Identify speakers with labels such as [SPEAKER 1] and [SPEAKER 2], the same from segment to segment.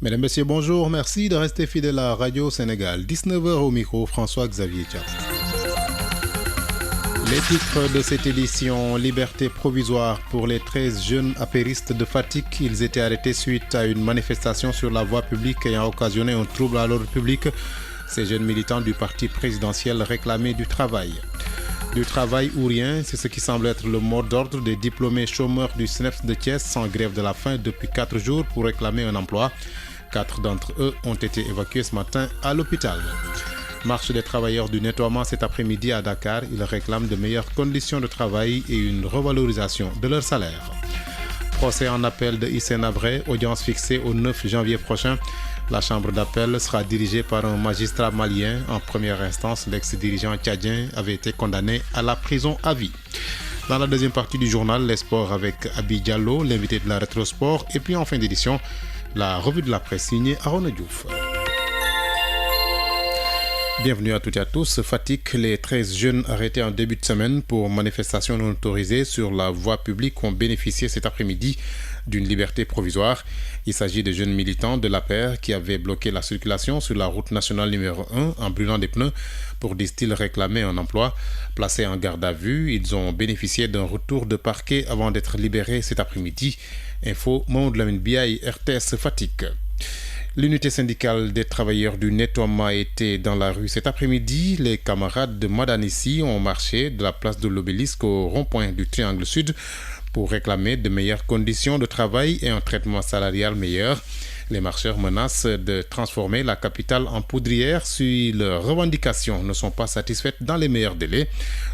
[SPEAKER 1] Mesdames, Messieurs, bonjour. Merci de rester fidèles à Radio Sénégal. 19h au micro, François-Xavier Thiam. Les titres de cette édition: liberté provisoire pour les 13 jeunes apéristes de Fatick. Ils étaient arrêtés suite à une manifestation sur la voie publique ayant occasionné un trouble à l'ordre public. Ces jeunes militants du parti présidentiel réclamaient du travail. Du travail ou rien, c'est ce qui semble être le mot d'ordre des diplômés chômeurs du SNEPS de Thiès en grève de la faim depuis 4 jours pour réclamer un emploi. 4 d'entre eux ont été évacués ce matin à l'hôpital. Marche des travailleurs du nettoiement cet après-midi à Dakar. Ils réclament de meilleures conditions de travail et une revalorisation de leur salaire. Procès en appel de Hissène Habré, audience fixée au 9 janvier prochain. La chambre d'appel sera dirigée par un magistrat malien. En première instance, l'ex-dirigeant tchadien avait été condamné à la prison à vie. Dans la deuxième partie du journal, les sports avec Abi Diallo, l'invité de la Rétrosport. Et puis en fin d'édition, la revue de la presse signée Arona Diouf. Bienvenue à toutes et à tous. Fatick, les 13 jeunes arrêtés en début de semaine pour manifestation non autorisée sur la voie publique ont bénéficié cet après-midi d'une liberté provisoire. Il s'agit de jeunes militants de l'APR qui avaient bloqué la circulation sur la route nationale numéro 1 en brûlant des pneus pour, disent-ils, réclamer un emploi. Placés en garde à vue, ils ont bénéficié d'un retour de parquet avant d'être libérés cet après-midi. Info Maud Lamine Biaye, RTS Fatick. L'unité syndicale des travailleurs du nettoiement était dans la rue cet après-midi. Les camarades de Madanissi ont marché de la place de l'Obélisque au rond-point du Triangle Sud pour réclamer de meilleures conditions de travail et un traitement salarial meilleur. Les marcheurs menacent de transformer la capitale en poudrière si leurs revendications ne sont pas satisfaites dans les meilleurs délais.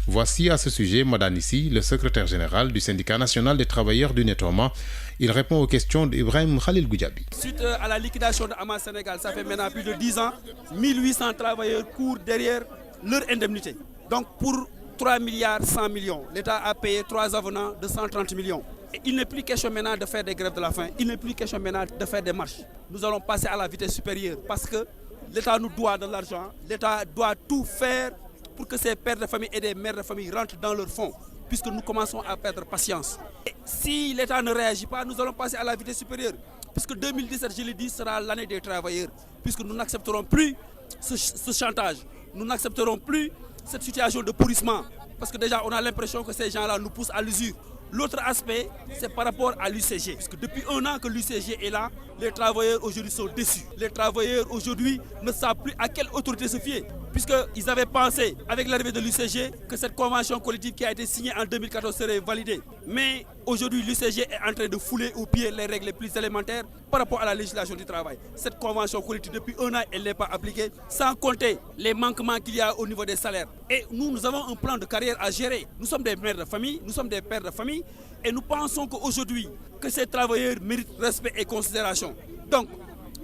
[SPEAKER 1] Voici à ce sujet Madanissi, le secrétaire général du syndicat national des travailleurs du nettoiement. Il répond aux questions d'Ibrahim Khalil Goudiaby.
[SPEAKER 2] Suite à la liquidation de Hamas Sénégal, ça fait maintenant plus de 10 ans, 1800 travailleurs courent derrière leur indemnité. Donc pour 3 milliards 100 millions, l'État a payé 3 avenants de 130 millions. Et il n'est plus question maintenant de faire des grèves de la faim, il n'est plus question maintenant de faire des marches. Nous allons passer à la vitesse supérieure parce que l'État nous doit de l'argent, l'État doit tout faire pour que ces pères de famille et des mères de famille rentrent dans leurs fonds, puisque nous commençons à perdre patience. Et si l'État ne réagit pas, nous allons passer à la vitesse supérieure, puisque 2017, je l'ai dit, sera l'année des travailleurs, puisque nous n'accepterons plus ce chantage, nous n'accepterons plus cette situation de pourrissement, parce que déjà on a l'impression que ces gens-là nous poussent à l'usure. L'autre aspect, c'est par rapport à l'UCG. Parce que depuis un an que l'UCG est là, les travailleurs aujourd'hui sont déçus. Les travailleurs aujourd'hui ne savent plus à quelle autorité se fier. Puisqu'ils avaient pensé, avec l'arrivée de l'UCG, que cette convention collective qui a été signée en 2014 serait validée. Mais aujourd'hui, l'UCG est en train de fouler aux pieds les règles les plus élémentaires par rapport à la législation du travail. Cette convention collective, depuis un an, elle n'est pas appliquée, sans compter les manquements qu'il y a au niveau des salaires. Et nous avons un plan de carrière à gérer. Nous sommes des mères de famille, nous sommes des pères de famille, et nous pensons qu'aujourd'hui, que ces travailleurs méritent respect et considération. Donc,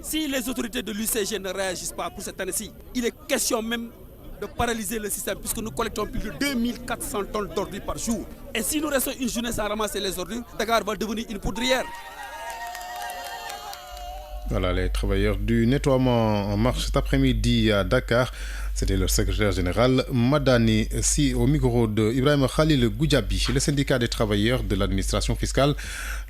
[SPEAKER 2] si les autorités de l'UCG ne réagissent pas pour cette année-ci, il est question même de paralyser le système puisque nous collectons plus de 2400 tonnes d'ordures par jour. Et si nous restons une journée sans ramasser les ordures, Dakar va devenir une poudrière.
[SPEAKER 1] Voilà, les travailleurs du nettoiement en marche cet après-midi à Dakar. C'était le secrétaire général Madani Si au micro de Ibrahim Khalil Goudiaby. Le syndicat des travailleurs de l'administration fiscale,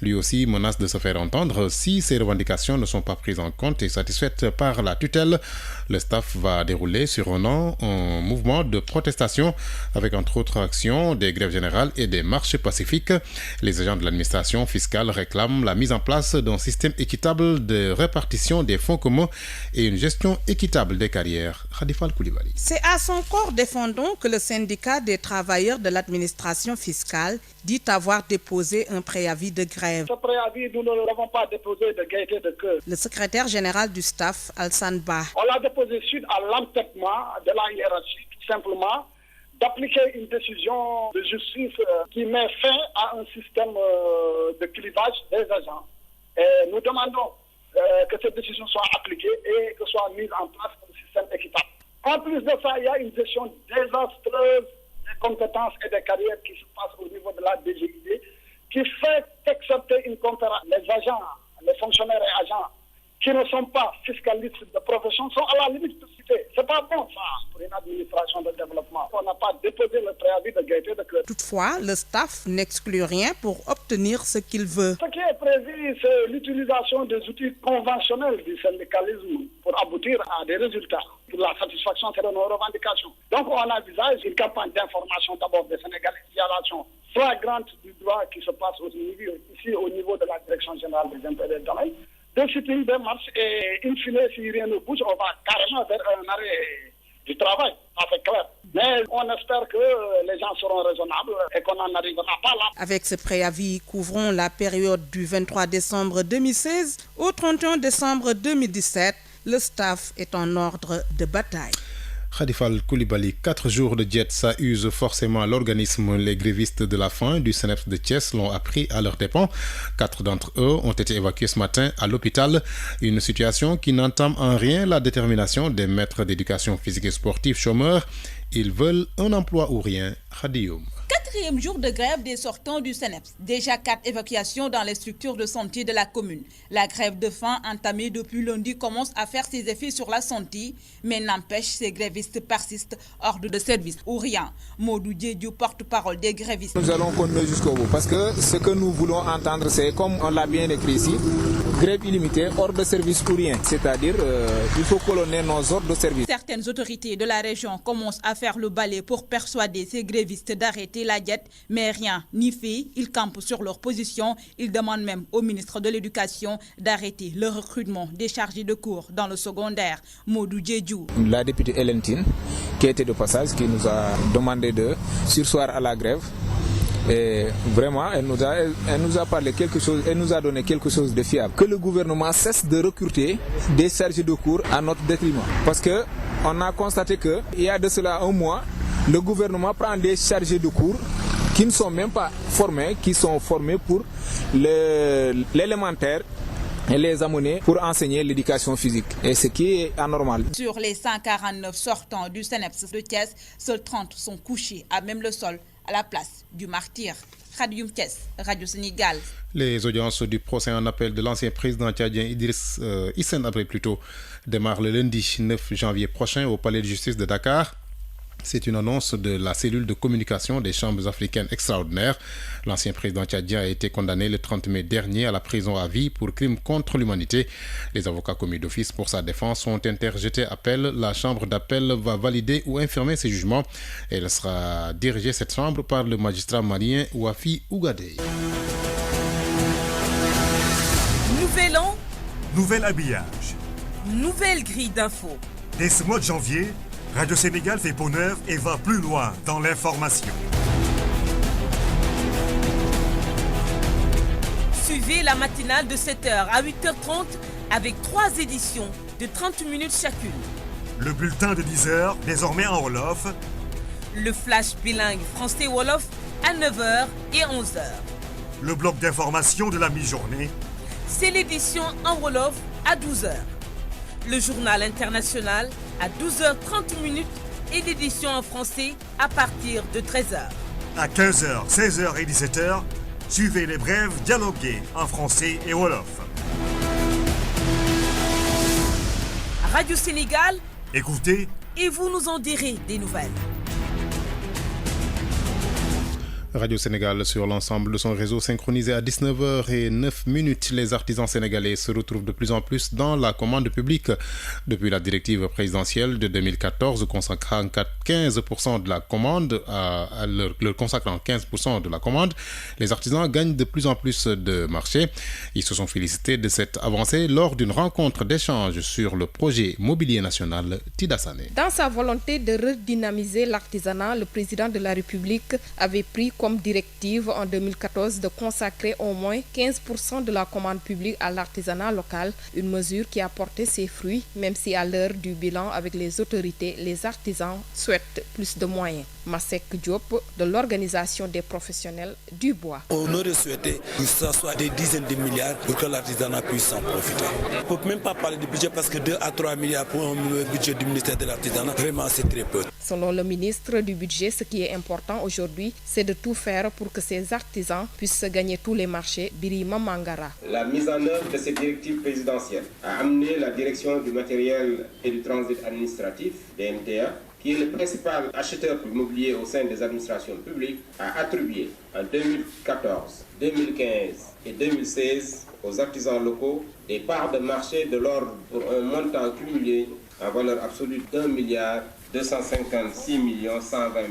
[SPEAKER 1] lui aussi, menace de se faire entendre si ces revendications ne sont pas prises en compte et satisfaites par la tutelle. Le staff va dérouler sur un an un mouvement de protestation avec entre autres actions des grèves générales et des marches pacifiques. Les agents de l'administration fiscale réclament la mise en place d'un système équitable de répartition des fonds communs et une gestion équitable des carrières. Khadifal Koulibaly.
[SPEAKER 3] C'est à son corps défendant que le syndicat des travailleurs de l'administration fiscale dit avoir déposé un préavis de grève.
[SPEAKER 4] Ce préavis, nous ne l'avons pas déposé de gaieté de cœur.
[SPEAKER 3] Le secrétaire général du staff, Alsan Ba.
[SPEAKER 4] On l'a déposé suite à l'entêtement de la hiérarchie, simplement d'appliquer une décision de justice qui met fin à un système de clivage des agents. Et nous demandons que cette décision soit appliquée et que soit mise en place un système équitable. En plus de ça, il y a une gestion désastreuse des compétences et des carrières qui se passent au niveau de la DGID, qui fait accepter une conférence. Les agents, les fonctionnaires et agents qui ne sont pas fiscalistes de profession sont à la limite de cité. C'est pas bon ça pour une administration de développement. On n'a pas déposé le préavis de gaieté de cœur.
[SPEAKER 3] Toutefois, le staff n'exclut rien pour obtenir ce qu'il veut.
[SPEAKER 4] Ce qui est prévu, c'est l'utilisation des outils conventionnels du syndicalisme pour aboutir à des résultats, pour la satisfaction de nos revendications. Donc on envisage une campagne d'information d'abord des Sénégalais, violation flagrante du droit qui se passe ici au niveau de la Direction générale des impôts et des domaines, des sittings, des marches, et in fine, si rien ne bouge, on va carrément vers un arrêt du travail, ça c'est clair. Mais on espère que les gens seront raisonnables et qu'on n'en arrivera pas là.
[SPEAKER 3] Avec ce préavis, couvrons la période du 23 décembre 2016 au 31 décembre 2017. Le staff est en ordre de bataille.
[SPEAKER 1] Khadifal Koulibaly, 4 jours de diète, ça use forcément l'organisme. Les grévistes de la faim du CNEPS de Thiès l'ont appris à leurs dépens. 4 d'entre eux ont été évacués ce matin à l'hôpital. Une situation qui n'entame en rien la détermination des maîtres d'éducation physique et sportive chômeurs. Ils veulent un emploi ou rien. Khadioum.
[SPEAKER 5] 4e jour de grève des sortants du CNEPS. Déjà 4 évacuations dans les structures de santé de la commune. La grève de faim entamée depuis lundi commence à faire ses effets sur la santé, mais n'empêche, ces grévistes persistent hors de service ou rien. Modou Diédiou, porte-parole des grévistes.
[SPEAKER 6] Nous allons continuer jusqu'au bout parce que ce que nous voulons entendre, c'est comme on l'a bien écrit ici, grève illimitée, hors de service ou rien. C'est-à-dire, il faut que l'on ait nos ordres de service.
[SPEAKER 5] Certaines autorités de la région commencent à faire le balai pour persuader ces grévistes d'arrêter la diète, mais rien n'y fait. Ils campent sur leur position. Ils demandent même au ministre de l'Éducation d'arrêter le recrutement des chargés de cours dans le secondaire. Modou Diédiou.
[SPEAKER 6] La députée Elentine, qui était de passage, qui nous a demandé de surseoir à la grève. Et vraiment, elle nous a parlé quelque chose, elle nous a donné quelque chose de fiable. Que le gouvernement cesse de recruter des chargés de cours à notre détriment. Parce que on a constaté qu'il y a de cela un mois, le gouvernement prend des chargés de cours qui ne sont même pas formés, qui sont formés pour l'élémentaire et les amener pour enseigner l'éducation physique. Et ce qui est anormal.
[SPEAKER 5] Sur les 149 sortants du CNEPS de Thiès, seuls 30 sont couchés à même le sol à la place du martyr. Radio Thiès, Radio Sénégal.
[SPEAKER 1] Les audiences du procès en appel de l'ancien président tchadien Hissène Habré démarrent le lundi 9 janvier prochain au Palais de justice de Dakar. C'est une annonce de la cellule de communication des chambres africaines extraordinaires. L'ancien président tchadien a été condamné le 30 mai dernier à la prison à vie pour crime contre l'humanité. Les avocats commis d'office pour sa défense ont interjeté appel. La chambre d'appel va valider ou infirmer ces jugements. Elle sera dirigée, cette chambre, par le magistrat malien Wafi Ougadé.
[SPEAKER 7] Nouvel an,
[SPEAKER 8] nouvel habillage.
[SPEAKER 7] Nouvelle grille d'infos.
[SPEAKER 8] Dès ce mois de janvier, Radio Sénégal fait peau neuve et va plus loin dans l'information.
[SPEAKER 7] Suivez la matinale de 7h à 8h30 avec 3 éditions de 30 minutes chacune.
[SPEAKER 8] Le bulletin de 10h, désormais en Wolof.
[SPEAKER 7] Le flash bilingue français-Wolof à 9h et 11h.
[SPEAKER 8] Le bloc d'information de la mi-journée.
[SPEAKER 7] C'est l'édition en Wolof à 12h. Le journal international à 12h30 et l'édition en français à partir de 13h.
[SPEAKER 8] À 15h, 16h et 17h, suivez les brèves dialoguées en français et Wolof.
[SPEAKER 7] Radio Sénégal,
[SPEAKER 8] écoutez
[SPEAKER 7] et vous nous en direz des nouvelles.
[SPEAKER 1] Radio Sénégal sur l'ensemble de son réseau synchronisé à 19h09. Les artisans sénégalais se retrouvent de plus en plus dans la commande publique. Depuis la directive présidentielle de 2014 consacrant 15% de la commande, leur consacrant 15% de la commande, les artisans gagnent de plus en plus de marché. Ils se sont félicités de cette avancée lors d'une rencontre d'échange sur le projet mobilier national Tidasane.
[SPEAKER 9] Dans sa volonté de redynamiser l'artisanat, le président de la République avait pris comme directive en 2014 de consacrer au moins 15% de la commande publique à l'artisanat local, une mesure qui a porté ses fruits, même si à l'heure du bilan avec les autorités, les artisans souhaitent plus de moyens. Masek Diop de l'Organisation des professionnels du bois.
[SPEAKER 10] On aurait souhaité que ce soit des dizaines de milliards pour que l'artisanat puisse en profiter. On ne peut même pas parler de budget parce que 2 à 3 milliards pour un budget du ministère de l'Artisanat, vraiment c'est très peu.
[SPEAKER 9] Selon le ministre du Budget, ce qui est important aujourd'hui, c'est de tout faire pour que ces artisans puissent gagner tous les marchés. Birima Mangara.
[SPEAKER 11] La mise en œuvre de ces directives présidentielles a amené la direction du matériel et du transit administratif, DMTA, qui est le principal acheteur immobilier au sein des administrations publiques, à attribuer en 2014, 2015 et 2016 aux artisans locaux des parts de marché de l'ordre pour un montant cumulé en valeur absolue d'1,256 120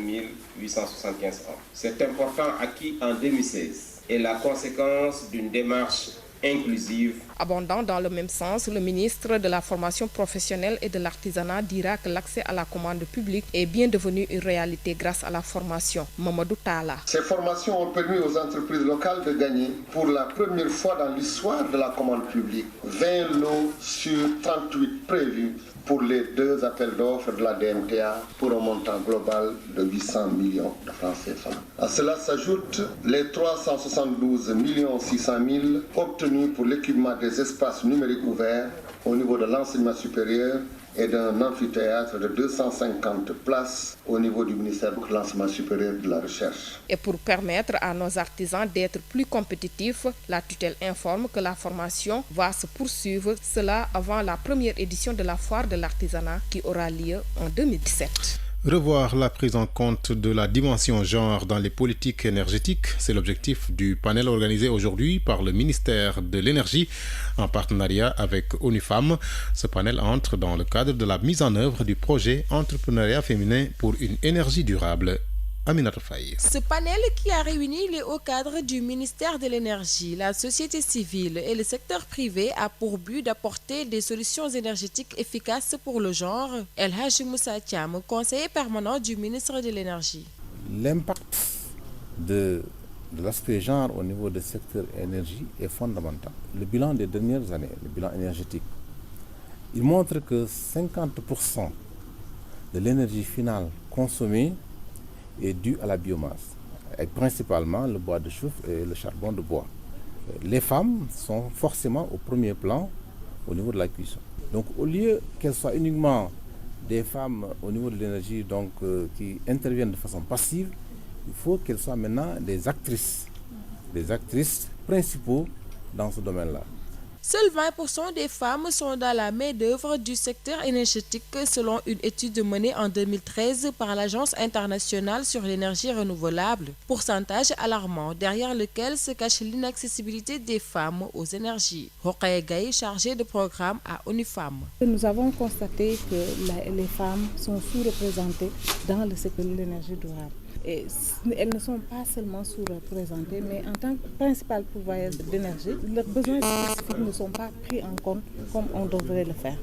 [SPEAKER 11] 875 francs. Cet important acquis en 2016 est la conséquence d'une démarche inclusive.
[SPEAKER 9] Abondant dans le même sens, le ministre de la formation professionnelle et de l'artisanat dira que l'accès à la commande publique est bien devenu une réalité grâce à la formation. Mamadou Tala.
[SPEAKER 12] Ces formations ont permis aux entreprises locales de gagner pour la première fois dans l'histoire de la commande publique 20 lots sur 38 prévus pour les 2 appels d'offres de la DMTA pour un montant global de 800 millions de francs CFA. À cela s'ajoutent les 372 600 000 obtenus pour l'équipement des espaces numériques ouverts au niveau de l'enseignement supérieur et d'un amphithéâtre de 250 places au niveau du ministère de l'enseignement supérieur et de la recherche.
[SPEAKER 9] Et pour permettre à nos artisans d'être plus compétitifs, la tutelle informe que la formation va se poursuivre, cela avant la première édition de la foire de l'artisanat qui aura lieu en 2017.
[SPEAKER 1] Revoir la prise en compte de la dimension genre dans les politiques énergétiques, c'est l'objectif du panel organisé aujourd'hui par le ministère de l'Énergie en partenariat avec ONU Femmes. Ce panel entre dans le cadre de la mise en œuvre du projet Entrepreneuriat féminin pour une énergie durable. Aminata Faye.
[SPEAKER 13] Ce panel qui a réuni les hauts cadres du ministère de l'Énergie, la société civile et le secteur privé a pour but d'apporter des solutions énergétiques efficaces pour le genre. El Hadji Moussa Thiam, conseiller permanent du ministre de l'Énergie.
[SPEAKER 14] L'impact de l'aspect genre au niveau du secteur énergie est fondamental. Le bilan des dernières années, le bilan énergétique, il montre que 50% de l'énergie finale consommée est due à la biomasse, et principalement le bois de chauffe et le charbon de bois. Les femmes sont forcément au premier plan au niveau de la cuisson. Donc au lieu qu'elles soient uniquement des femmes au niveau de l'énergie qui interviennent de façon passive, il faut qu'elles soient maintenant des actrices principaux dans ce domaine-là.
[SPEAKER 13] Seuls 20% des femmes sont dans la main-d'œuvre du secteur énergétique selon une étude menée en 2013 par l'Agence internationale sur l'énergie renouvelable. Pourcentage alarmant derrière lequel se cache l'inaccessibilité des femmes aux énergies. Rokhaya Gaye, chargée de programme à ONU Femmes.
[SPEAKER 15] Nous avons constaté que les femmes sont sous-représentées dans le secteur de l'énergie durable. Et elles ne sont pas seulement sous-représentées, mais en tant que principales pourvoyeuses d'énergie, leurs besoins spécifiques ne sont pas pris en compte comme on devrait le faire.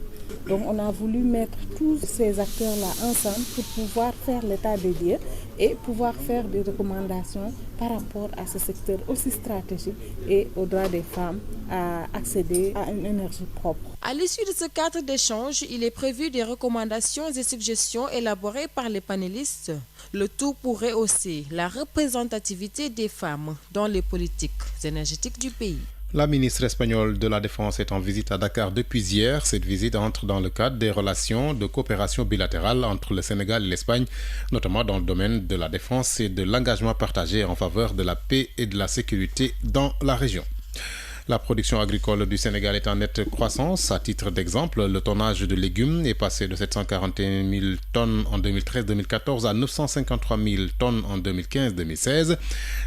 [SPEAKER 15] Donc on a voulu mettre tous ces acteurs-là ensemble pour pouvoir faire l'état des lieux et pouvoir faire des recommandations par rapport à ce secteur aussi stratégique et au droit des femmes à accéder à une énergie propre.
[SPEAKER 13] À l'issue de ce cadre d'échange, il est prévu des recommandations et suggestions élaborées par les panélistes. Le tout pour rehausser la représentativité des femmes dans les politiques énergétiques du pays.
[SPEAKER 1] La ministre espagnole de la Défense est en visite à Dakar depuis hier. Cette visite entre dans le cadre des relations de coopération bilatérale entre le Sénégal et l'Espagne, notamment dans le domaine de la défense et de l'engagement partagé en faveur de la paix et de la sécurité dans la région. La production agricole du Sénégal est en nette croissance. À titre d'exemple, le tonnage de légumes est passé de 741 000 tonnes en 2013-2014 à 953 000 tonnes en 2015-2016.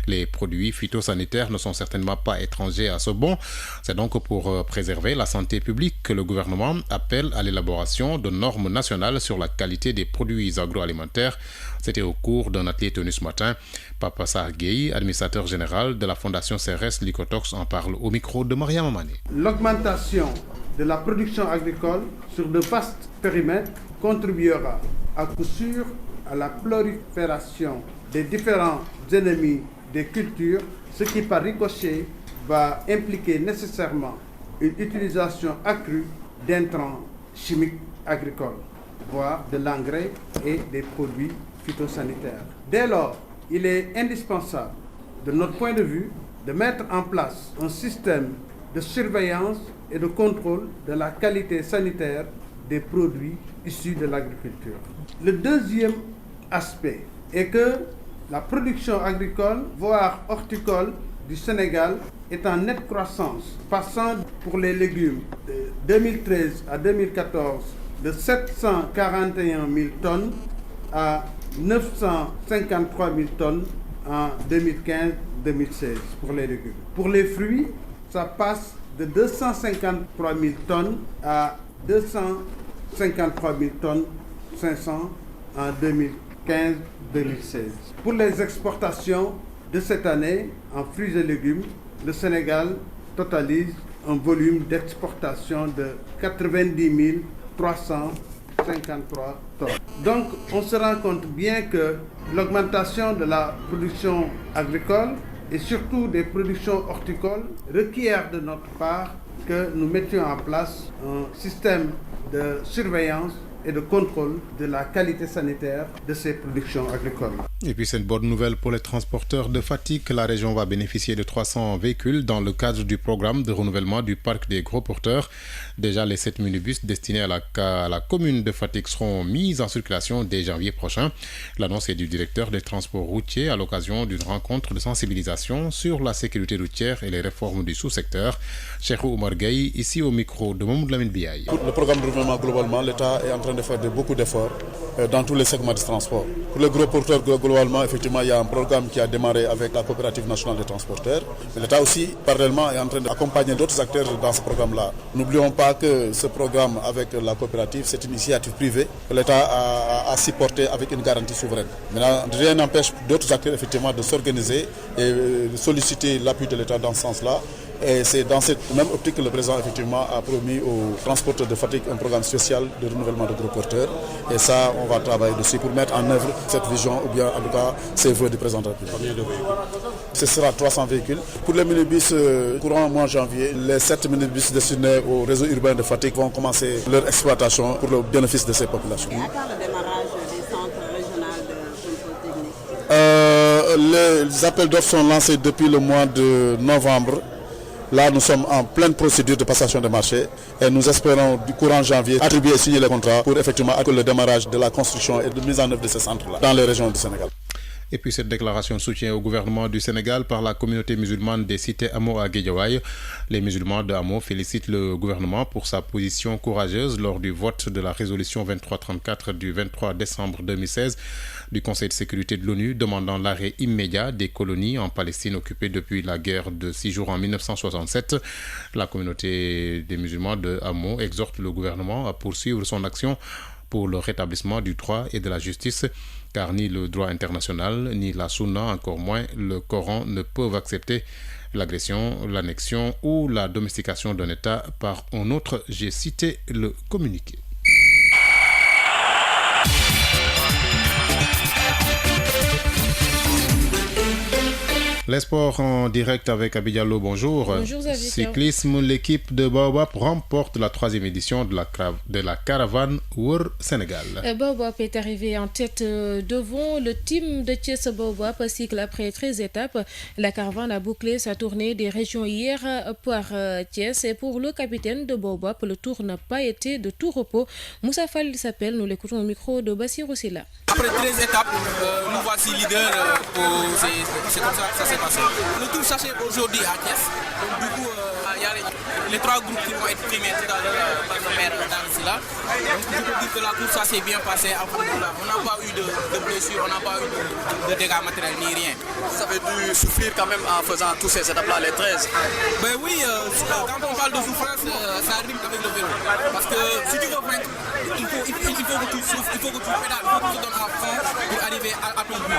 [SPEAKER 1] Les produits phytosanitaires ne sont certainement pas étrangers à ce bond. C'est donc pour préserver la santé publique que le gouvernement appelle à l'élaboration de normes nationales sur la qualité des produits agroalimentaires. C'était au cours d'un atelier tenu ce matin. Papa Sargueï, administrateur général de la Fondation CRS Licotox, en parle au micro de Mariam Amane.
[SPEAKER 16] L'augmentation de la production agricole sur de vastes périmètres contribuera à coup sûr à la prolifération des différents ennemis des cultures, ce qui par ricochet va impliquer nécessairement une utilisation accrue d'intrants chimiques agricoles, voire de l'engrais et des produits phytosanitaires. Dès lors, il est indispensable, de notre point de vue, de mettre en place un système de surveillance et de contrôle de la qualité sanitaire des produits issus de l'agriculture. Le deuxième aspect est que la production agricole, voire horticole, du Sénégal est en nette croissance, passant pour les légumes de 2013 à 2014 de 741 000 tonnes à 953 000 tonnes en 2015-2016 pour les légumes. Pour les fruits, ça passe de 253 000 tonnes à 253 000 tonnes 500 en 2015-2016. Pour les exportations de cette année en fruits et légumes, le Sénégal totalise un volume d'exportation de 90 353 tonnes. Donc, on se rend compte bien que l'augmentation de la production agricole et surtout des productions horticoles requiert de notre part que nous mettions en place un système de surveillance et de contrôle de la qualité sanitaire de ces productions agricoles.
[SPEAKER 1] Et puis c'est une bonne nouvelle pour les transporteurs de Fatick. La région va bénéficier de 300 véhicules dans le cadre du programme de renouvellement du parc des gros porteurs. Déjà, les 7 minibus destinés à la commune de Fatick seront mis en circulation dès janvier prochain. L'annonce est du directeur des transports routiers à l'occasion d'une rencontre de sensibilisation sur la sécurité routière et les réformes du sous-secteur. Cheikh Oumar Gueye, ici au micro de Mamoud Lamine Biaye.
[SPEAKER 17] Pour le programme de renouvellement, globalement, l'État est en train de faire beaucoup d'efforts dans tous les segments de transport. Pour les gros porteurs, globalement, effectivement, il y a un programme qui a démarré avec la coopérative nationale des transporteurs. Mais l'État aussi, parallèlement, est en train d'accompagner d'autres acteurs dans ce programme-là. N'oublions pas que ce programme avec la coopérative, c'est une initiative privée que l'État a supportée avec une garantie souveraine. Maintenant, rien n'empêche d'autres acteurs, effectivement, de s'organiser et de solliciter l'appui de l'État dans ce sens-là. Et c'est dans cette même optique que le président effectivement a promis aux transporteurs de Fatick un programme spécial de renouvellement de gros porteurs. Et ça, on va travailler dessus pour mettre en œuvre cette vision ou bien en tout cas ces vœux du président de la République. Combien de véhicules? Ce sera 300 véhicules. Pour les minibus, courant mois janvier, les 7 minibus destinés au réseau urbain de Fatick vont commencer leur exploitation pour le bénéfice de ces populations.
[SPEAKER 18] Et à part le démarrage des centres régionaux de contrôle technique,
[SPEAKER 17] les appels d'offres sont lancés depuis le mois de novembre. Là, nous sommes en pleine procédure de passation de marché et nous espérons du courant janvier attribuer et signer les contrats pour effectivement accueillir le démarrage de la construction et de mise en œuvre de ces centres-là dans les régions du Sénégal.
[SPEAKER 1] Et puis cette déclaration de soutien au gouvernement du Sénégal par la communauté musulmane des cités Hamo à Guédiawaye. Les musulmans de Hamo félicitent le gouvernement pour sa position courageuse lors du vote de la résolution 2334 du 23 décembre 2016 du Conseil de sécurité de l'ONU demandant l'arrêt immédiat des colonies en Palestine occupées depuis la guerre de 6 jours en 1967. La communauté des musulmans de Hamo exhorte le gouvernement à poursuivre son action pour le rétablissement du droit et de la justice, car ni le droit international, ni la Sunna, encore moins le Coran, ne peuvent accepter l'agression, l'annexion ou la domestication d'un État par un autre. J'ai cité le communiqué. Les sports en direct avec Abidjallo, bonjour.
[SPEAKER 9] Bonjour Xavier.
[SPEAKER 1] Cyclisme, l'équipe de Baobab remporte la 3e édition de la caravane Wër Sénégal.
[SPEAKER 9] Baobab est arrivé en tête devant le team de Thiès Baobab, cycle après 13 étapes. La caravane a bouclé sa tournée des régions hier par Thiès et pour le capitaine de Baobab, le tour n'a pas été de tout repos. Moussa Fall s'appelle, nous l'écoutons au micro de Bassirou Silla.
[SPEAKER 19] Après 13 étapes, nous voici leaders. C'est comme ça s'est passé. Le tour s'achève aujourd'hui à Thiès. Donc du coup, il y a les 3 groupes qui vont être primés tout à l'heure par le maire d'Ansila. Donc je peux dire que la course ça s'est bien passé. On n'a pas eu de blessures, on n'a pas eu de dégâts matériels ni rien.
[SPEAKER 20] Ça veut dû souffrir quand même en faisant tous ces étapes-là, les 13.
[SPEAKER 19] Ben oui, quand on parle de souffrance, ça rime avec le vélo. Parce que si tu veux vaincre, il faut que tu souffres, il faut que tu pédales, il faut que tu donnes à fond pour arriver à ton but.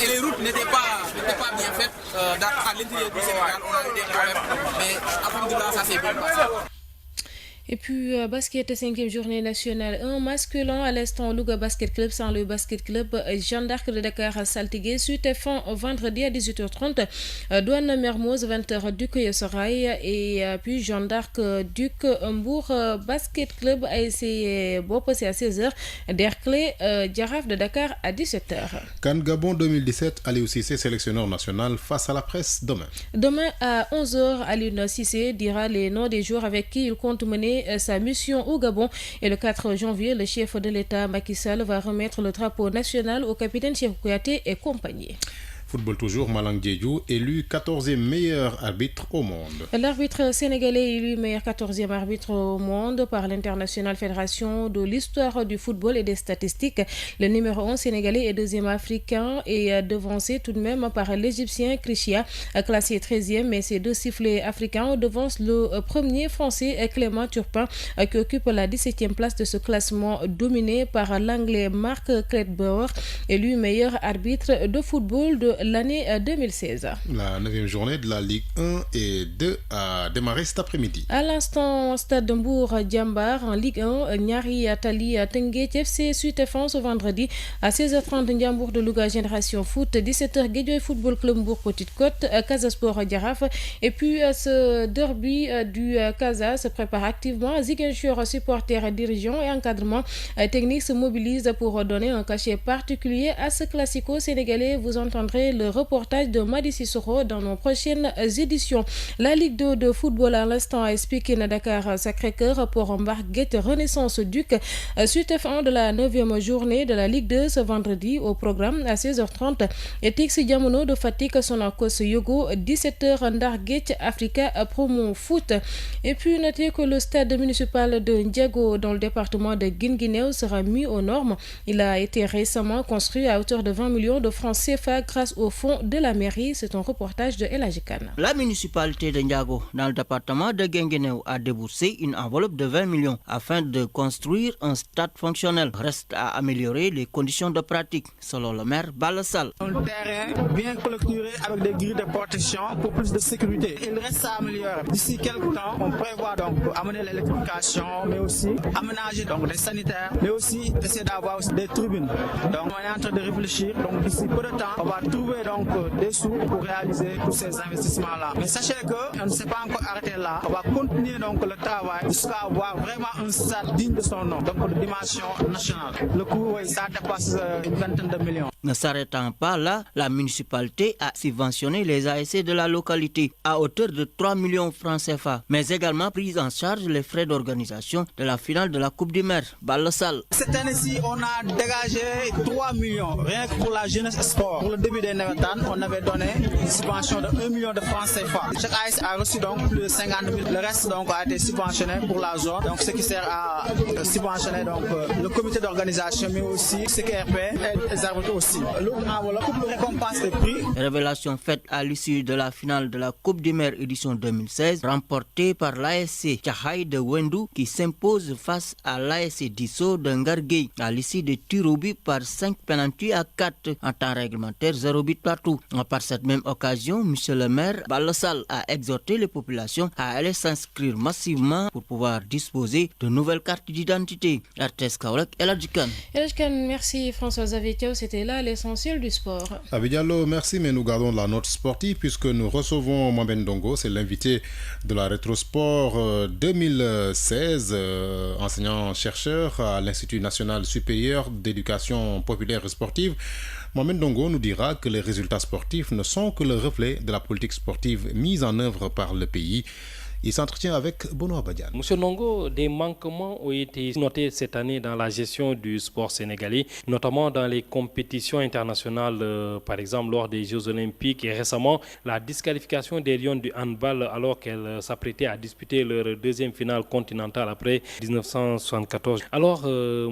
[SPEAKER 19] Et les routes n'étaient pas bien faites. À l'intérieur du Sénégal, on a eu des problèmes, mais alhamdoulilah, ça s'est bien passé.
[SPEAKER 13] Et puis, basket, 5e journée nationale 1 masculin. À l'instant, Louga Basket Club sans le Basket Club Jeanne d'Arc de Dakar saltigué. Suite F1 vendredi à 18h30. Douane Mermoz, 20h, Duc Yosserail. Et puis Jeanne d'Arc Duc Mbour Basket Club a essayé c'est à 16h. Derklé Djaraf de Dakar à 17h.
[SPEAKER 1] CAN Gabon 2017, Aliou Cissé, sélectionneur national, face à la presse demain.
[SPEAKER 13] Demain à 11h, Aliou Cissé dira les noms des joueurs avec qui il compte mener sa mission au Gabon. Et le 4 janvier, le chef de l'État Macky Sall va remettre le drapeau national au capitaine Cheikhou Kouyaté et compagnie.
[SPEAKER 1] Football toujours, Malang Diédhiou, élu 14e meilleur arbitre au monde.
[SPEAKER 13] L'arbitre sénégalais élu meilleur 14e arbitre au monde par l'International Fédération de l'Histoire du Football et des Statistiques. Le numéro 1 sénégalais est 2e africain et devancé tout de même par l'Égyptien Krichia, classé 13e, mais ces deux sifflets africains devancent le premier français Clément Turpin qui occupe la 17e place de ce classement dominé par l'anglais Mark Cledbauer, élu meilleur arbitre de football de l'année 2016.
[SPEAKER 1] La 9e journée de la Ligue 1 et 2 a démarré cet après-midi.
[SPEAKER 13] À l'instant, Stade de Mbour Diambar en Ligue 1, Niary Tali Teungueth FC Suite F1 ce vendredi à 16h30 Ndiambour de Louga Génération Foot, 17h Guédiawaye Football Club Mbour Petite Côte, Casa Sport Jaraaf. Et puis ce derby du Casa se prépare activement. Ziguinchor, supporters, dirigeants et encadrement technique se mobilisent pour donner un cachet particulier à ce classico sénégalais. Vous entendrez le reportage de Madi Sissoko dans nos prochaines éditions. La Ligue 2 de football à l'instant à Speaking Dakar Sacré-Cœur pour Mbarguet Renaissance Duc. Suite F1 de la 9e journée de la Ligue 2 ce vendredi au programme à 16h30. Etix Diamono de Fatick Sonacos Yogo 17h Ndarguet Africa Promo Foot. Et puis notez que le stade municipal de Ndiago dans le département de Guinguinéo sera mis aux normes. Il a été récemment construit à hauteur de 20 millions de francs CFA grâce au fonds de la mairie. C'est un reportage de El Hadji Kane.
[SPEAKER 21] La municipalité de Ndiago dans le département de Guinguinéo a déboursé une enveloppe de 20 millions afin de construire un stade fonctionnel. Reste à améliorer les conditions de pratique selon le maire Balassal.
[SPEAKER 22] Un terrain bien clôturé avec des grilles de protection pour plus de sécurité. Il reste à améliorer. D'ici quelques temps, on prévoit donc amener l'électrification, mais aussi aménager donc des sanitaires, mais aussi essayer d'avoir aussi des tribunes. Donc on est en train de réfléchir. Donc d'ici peu de temps, on va trouver donc des sous pour réaliser tous ces investissements-là. Mais sachez qu'on ne s'est pas encore arrêté là. On va continuer donc le travail jusqu'à avoir vraiment un stade digne de son nom, donc de dimension nationale. Le coût, oui, ça dépasse une vingtaine de millions.
[SPEAKER 21] Ne s'arrêtant pas là, la municipalité a subventionné les ASC de la localité à hauteur de 3 millions francs CFA, mais également pris en charge les frais d'organisation de la finale de la Coupe du Maire, Balassal.
[SPEAKER 22] Cette année-ci, on a dégagé 3 millions, rien que pour la jeunesse sport. Pour le début des Nevetan, on avait donné une subvention de 1 million de francs CFA. Chaque AS a reçu donc plus de 50 000. Le reste donc a été subventionné pour la zone, donc ce qui sert à subventionner donc le comité d'organisation, mais aussi CKRP et les arbitres aussi. La coupe de récompense des prix.
[SPEAKER 21] Révélation faite à l'issue de la finale de la Coupe du Maire édition 2016, remportée par l'ASC Tchahaï de Wendou qui s'impose face à l'ASC Disso de Ngarguey à l'issue de tirs au but par 5 pénaltys à 4 en temps réglementaire, 0 but partout. Par cette même occasion, monsieur le maire Balassal a exhorté les populations à aller s'inscrire massivement pour pouvoir disposer de nouvelles cartes d'identité. RTS Kaolack, El Hadji Kane.
[SPEAKER 13] El Hadji Kane, merci François-Xavier Thiaw, c'était là l'essentiel du sport.
[SPEAKER 1] Abidjalo, merci, mais nous gardons la note sportive puisque nous recevons Mohamed Ndongo, c'est l'invité de la Rétrosport 2016, enseignant-chercheur à l'Institut national supérieur d'éducation populaire et sportive. Mohamed Ndongo nous dira que les résultats sportifs ne sont que le reflet de la politique sportive mise en œuvre par le pays. Il s'entretient avec Bono Abadian.
[SPEAKER 23] Monsieur Ndongo, des manquements ont été notés cette année dans la gestion du sport sénégalais, notamment dans les compétitions internationales, par exemple lors des Jeux Olympiques et récemment la disqualification des Lions du handball alors qu'elles s'apprêtaient à disputer leur deuxième finale continentale après 1974. Alors,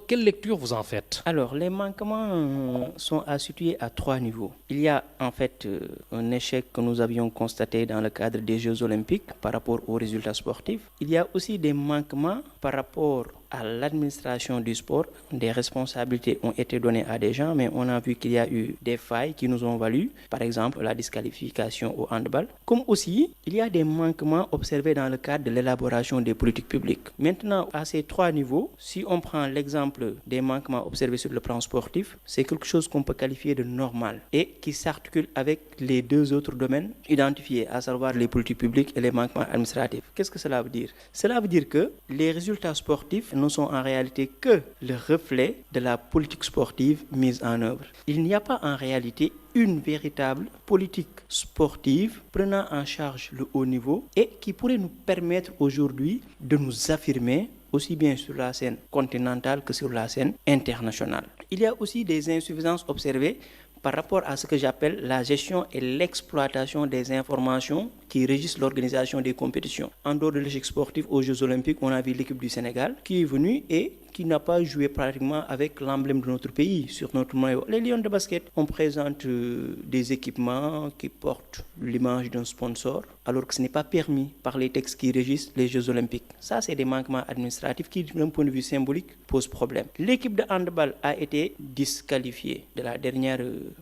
[SPEAKER 23] quelle lecture vous en faites?
[SPEAKER 24] Alors, les manquements sont à situer à 3 niveaux. Il y a en fait un échec que nous avions constaté dans le cadre des Jeux Olympiques par rapport aux résultats sportifs. Il y a aussi des manquements par rapport à l'administration du sport. Des responsabilités ont été données à des gens, mais on a vu qu'il y a eu des failles qui nous ont valu, par exemple la disqualification au handball. Comme aussi, il y a des manquements observés dans le cadre de l'élaboration des politiques publiques. Maintenant, à ces 3 niveaux, si on prend l'exemple des manquements observés sur le plan sportif, c'est quelque chose qu'on peut qualifier de normal et qui s'articule avec les 2 autres domaines identifiés, à savoir les politiques publiques et les manquements administratifs. Qu'est-ce que cela veut dire? Cela veut dire que les résultats sportifs ne sont en réalité que le reflet de la politique sportive mise en œuvre. Il n'y a pas en réalité une véritable politique sportive prenant en charge le haut niveau et qui pourrait nous permettre aujourd'hui de nous affirmer aussi bien sur la scène continentale que sur la scène internationale. Il y a aussi des insuffisances observées par rapport à ce que j'appelle la gestion et l'exploitation des informations qui régissent l'organisation des compétitions. En dehors de l'échec sportif aux Jeux Olympiques, on a vu l'équipe du Sénégal qui est venue et qui n'a pas joué pratiquement avec l'emblème de notre pays sur notre maillot. Les Lions de basket, on présente des équipements qui portent l'image d'un sponsor, alors que ce n'est pas permis par les textes qui régissent les Jeux Olympiques. Ça, c'est des manquements administratifs qui, d'un point de vue symbolique, posent problème. L'équipe de handball a été disqualifiée de la dernière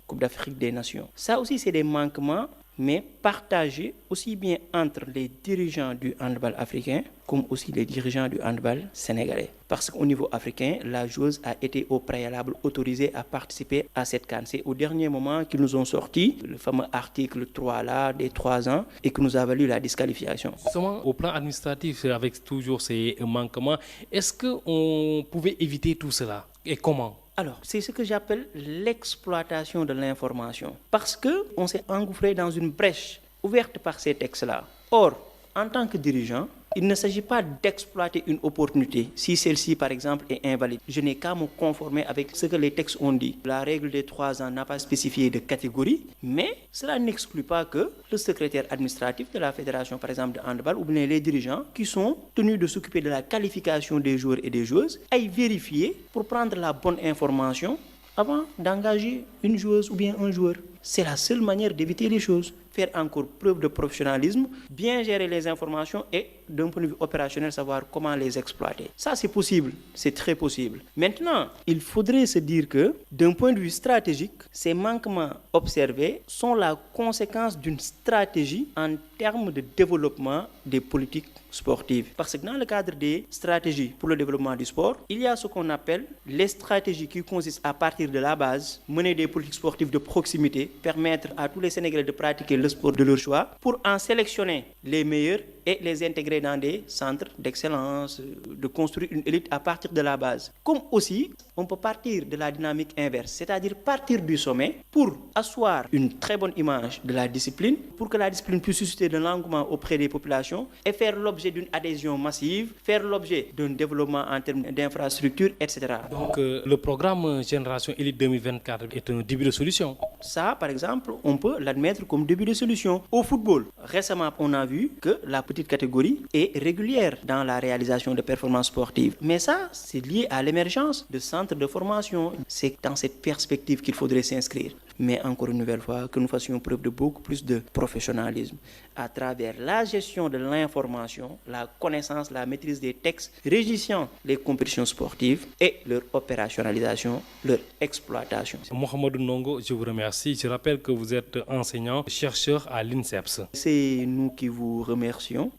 [SPEAKER 24] Coupe d'Afrique des Nations. Ça aussi, c'est des manquements, mais partagés aussi bien entre les dirigeants du handball africain comme aussi les dirigeants du handball sénégalais. Parce qu'au niveau africain, la joueuse a été au préalable autorisée à participer à cette CAN. C'est au dernier moment qu'ils nous ont sorti le fameux article 3 là, des 3 ans, et que nous a valu la disqualification.
[SPEAKER 23] Justement, au plan administratif, avec toujours ces manquements, est-ce qu'on pouvait éviter tout cela et comment?
[SPEAKER 24] Alors, c'est ce que j'appelle l'exploitation de l'information. Parce qu'on s'est engouffré dans une brèche ouverte par ces textes-là. Or, en tant que dirigeant, il ne s'agit pas d'exploiter une opportunité si celle-ci, par exemple, est invalide. Je n'ai qu'à me conformer avec ce que les textes ont dit. La règle des 3 ans n'a pas spécifié de catégorie, mais cela n'exclut pas que le secrétaire administratif de la fédération, par exemple, de handball, ou bien les dirigeants qui sont tenus de s'occuper de la qualification des joueurs et des joueuses, aillent vérifier pour prendre la bonne information avant d'engager une joueuse ou bien un joueur. C'est la seule manière d'éviter les choses. Faire encore preuve de professionnalisme, bien gérer les informations et, d'un point de vue opérationnel, savoir comment les exploiter. Ça, c'est possible. C'est très possible. Maintenant, il faudrait se dire que, d'un point de vue stratégique, ces manquements observés sont la conséquence d'une stratégie en termes de développement des politiques sportives. Parce que dans le cadre des stratégies pour le développement du sport, il y a ce qu'on appelle les stratégies qui consistent à partir de la base, mener des politiques sportives de proximité, permettre à tous les Sénégalais de pratiquer le sport de leur choix pour en sélectionner les meilleurs et les intégrer dans des centres d'excellence, de construire une élite à partir de la base. Comme aussi, on peut partir de la dynamique inverse, c'est-à-dire partir du sommet pour asseoir une très bonne image de la discipline, pour que la discipline puisse susciter de l'engouement auprès des populations et faire l'objet d'une adhésion massive, faire l'objet d'un développement en termes d'infrastructures, etc.
[SPEAKER 23] Donc le programme Génération Élite 2024 est un début de solution.
[SPEAKER 24] Ça, par exemple, on peut l'admettre comme début de solution. Au football, récemment, on a vu que la petite catégorie est régulière dans la réalisation de performances sportives. Mais ça, c'est lié à l'émergence de centres de formation. C'est dans cette perspective qu'il faudrait s'inscrire. Mais encore une nouvelle fois, que nous fassions preuve de beaucoup plus de professionnalisme à travers la gestion de l'information, la connaissance, la maîtrise des textes régissant les compétitions sportives et leur opérationnalisation, leur exploitation.
[SPEAKER 23] Mohamedou Ndongo, je vous remercie. Je rappelle que vous êtes enseignant, chercheur à l'INSEPS.
[SPEAKER 24] C'est nous qui vous remercions.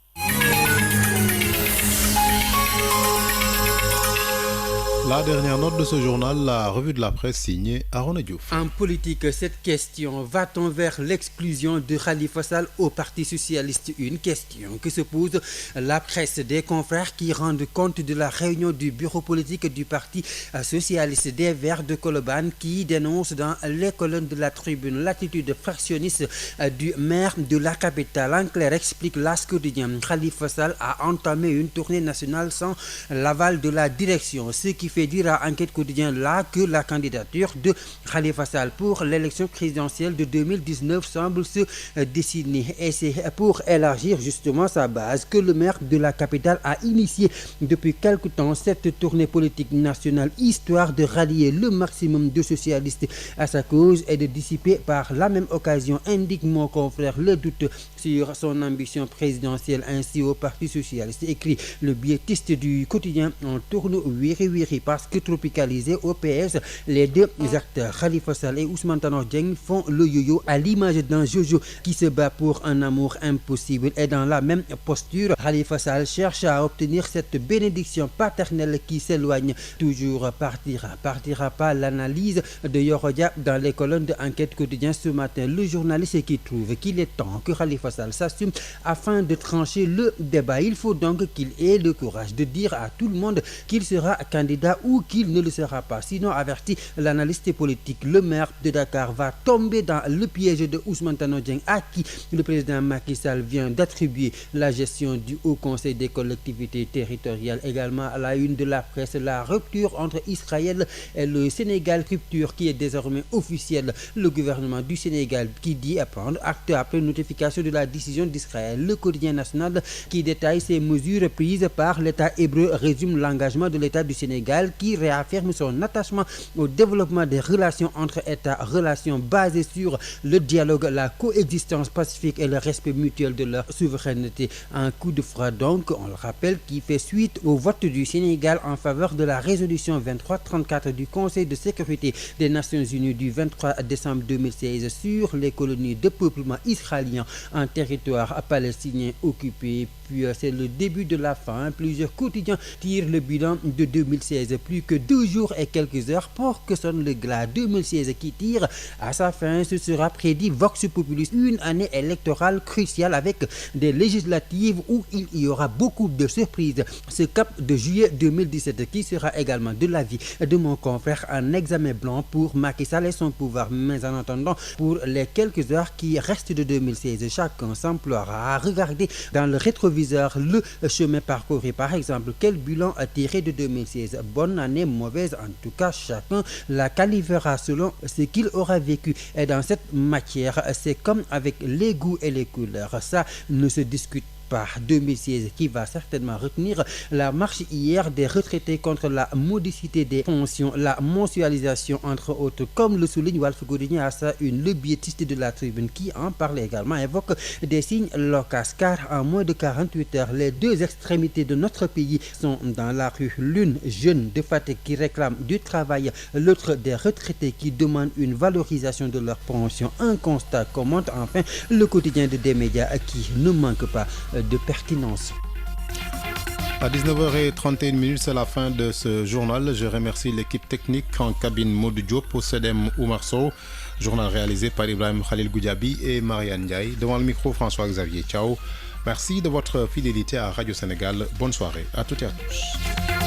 [SPEAKER 1] La dernière note de ce journal, la revue de la presse signée Arona Diouf.
[SPEAKER 2] En politique, cette question, va-t-on vers l'exclusion de Khalifa Sall au Parti Socialiste? Une question que se pose la presse des confrères qui rendent compte de la réunion du bureau politique du Parti Socialiste des Verts de Colobane qui dénonce dans les colonnes de la tribune l'attitude fractionniste du maire de la capitale. En clair, explique l'As quotidien, Khalifa Sall a entamé une tournée nationale sans l'aval de la direction, ce qui fait dire à Enquête Quotidien là que la candidature de Khalifa Sall pour l'élection présidentielle de 2019 semble se dessiner. Et c'est pour élargir justement sa base que le maire de la capitale a initié depuis quelque temps cette tournée politique nationale, histoire de rallier le maximum de socialistes à sa cause et de dissiper par la même occasion, indique mon confrère, le doute sur son ambition présidentielle. Ainsi, au Parti socialiste, écrit le biétiste du quotidien, on tourne wiri parce que tropicalisé au PS, les deux acteurs Khalifa Sall et Ousmane Tanor Dieng font le yo-yo à l'image d'un Jojo qui se bat pour un amour impossible. Et dans la même posture, Khalifa Sall cherche à obtenir cette bénédiction paternelle qui s'éloigne toujours. Partira pas, l'analyse de Yorodia dans les colonnes de Enquête Quotidien ce matin. Le journaliste qui trouve qu'il est temps que Khalifa Sall s'assume afin de trancher le débat. Il faut donc qu'il ait le courage de dire à tout le monde qu'il sera candidat ou qu'il ne le sera pas. Sinon, avertit l'analyste politique, le maire de Dakar va tomber dans le piège de Ousmane Tanor Dieng, à qui le président Macky Sall vient d'attribuer la gestion du Haut Conseil des collectivités territoriales. Également à la une de la presse, la rupture entre Israël et le Sénégal, rupture qui est désormais officielle. Le gouvernement du Sénégal qui dit prendre acte après notification de la décision d'Israël. Le quotidien national qui détaille ces mesures prises par l'État hébreu résume l'engagement de l'État du Sénégal qui réaffirme son attachement au développement des relations entre États, relations basées sur le dialogue, la coexistence pacifique et le respect mutuel de leur souveraineté. Un coup de froid donc, on le rappelle, qui fait suite au vote du Sénégal en faveur de la résolution 2334 du Conseil de sécurité des Nations Unies du 23 décembre 2016 sur les colonies de peuplement israélien en territoire palestinien occupé. Puis c'est le début de la fin. Plusieurs quotidiens tirent le bilan de 2016. Plus que 2 jours et quelques heures pour que sonne le glas. 2016 qui tire à sa fin. Ce sera prédit Vox Populi. Une année électorale cruciale avec des législatives où il y aura beaucoup de surprises. Ce cap de juillet 2017 qui sera également de l'avis de mon confrère un examen blanc pour Macky Sall et son pouvoir. Mais en attendant, pour les quelques heures qui restent de 2016, chacun s'emploiera à regarder dans le rétroviseur le chemin parcouru. Par exemple, quel bilan a tiré de 2016? Bonne année, mauvaise? En tout cas, chacun la qualifiera selon ce qu'il aura vécu. Et dans cette matière, c'est comme avec les goûts et les couleurs. Ça ne se discute par 2016 qui va certainement retenir la marche hier des retraités contre la modicité des pensions, la mensualisation entre autres, comme le souligne Walf Quotidien à sa une. Le biétiste de la Tribune qui en parle également évoque des signes loquaces car en moins de 48 heures, les deux extrémités de notre pays sont dans la rue. L'une jeune de fatigue qui réclame du travail, l'autre des retraités qui demandent une valorisation de leur pension. Un constat commente enfin le quotidien de des médias qui ne manque pas de pertinence.
[SPEAKER 1] À 19h31, c'est la fin de ce journal. Je remercie l'équipe technique en cabine Maud Diop, Sedem Oumarso, journal réalisé par Ibrahim Khalil Goudiabi et Marianne Ndiaye. Devant le micro, François-Xavier Ciao. Merci de votre fidélité à Radio Sénégal. Bonne soirée à toutes et à tous.